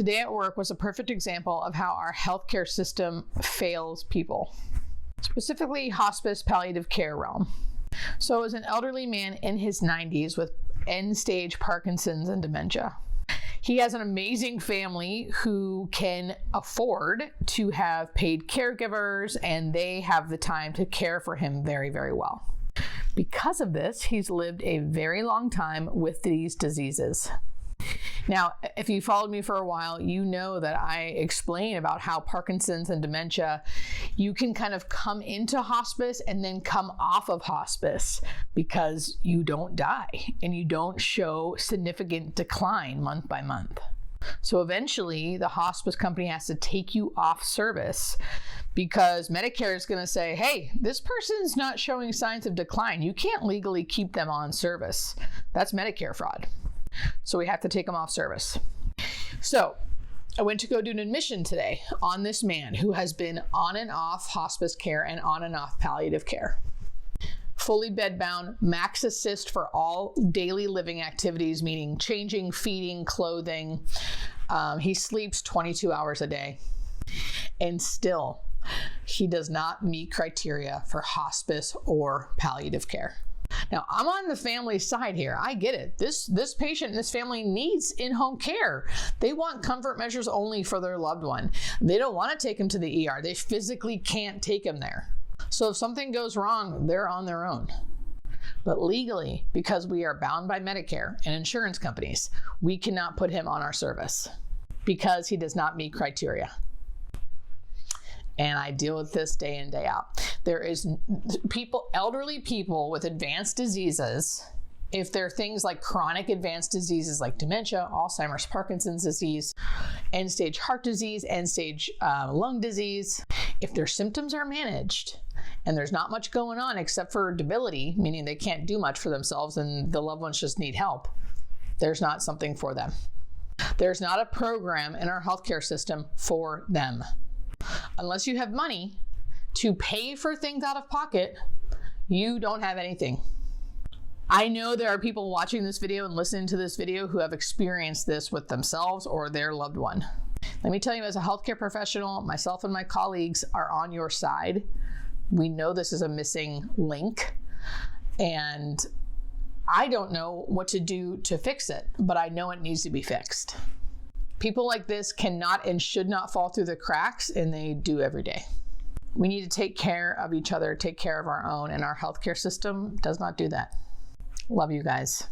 Today at work was a perfect example of how our healthcare system fails people, specifically hospice palliative care realm. So it was an elderly man in his 90s with end-stage Parkinson's and dementia. He has an amazing family who can afford to have paid caregivers, and they have the time to care for him very, very well. Because of this, he's lived a very long time with these diseases. Now, if you followed me for a while, you know that I explain about how Parkinson's and dementia, you can kind of come into hospice and then come off of hospice because you don't die and you don't show significant decline month by month. So eventually the hospice company has to take you off service because Medicare is going to say, hey, this person's not showing signs of decline. You can't legally keep them on service. That's Medicare fraud. So we have to take them off service. So I went to go do an admission today on this man who has been on and off hospice care and on and off palliative care. Fully bedbound, max assist for all daily living activities, meaning changing, feeding, clothing. He sleeps 22 hours a day. And still, he does not meet criteria for hospice or palliative care. Now, I'm on the family side here. I get it. This patient and this family needs in-home care. They want comfort measures only for their loved one. They don't want to take him to the ER. They physically can't take him there. So if something goes wrong, they're on their own. But legally, because we are bound by Medicare and insurance companies, we cannot put him on our service because he does not meet criteria. And I deal with this day in, day out. There is elderly people with advanced diseases, if they're things like chronic advanced diseases like dementia, Alzheimer's, Parkinson's disease, end-stage heart disease, end-stage lung disease, if their symptoms are managed and there's not much going on except for debility, meaning they can't do much for themselves and the loved ones just need help, there's not something for them. There's not a program in our healthcare system for them. Unless you have money to pay for things out of pocket, you don't have anything. I know there are people watching this video and listening to this video who have experienced this with themselves or their loved one. Let me tell you, as a healthcare professional, myself and my colleagues are on your side. We know this is a missing link, and I don't know what to do to fix it, but I know it needs to be fixed. People like this cannot and should not fall through the cracks, and they do every day. We need to take care of each other, take care of our own, and our healthcare system does not do that. Love you guys.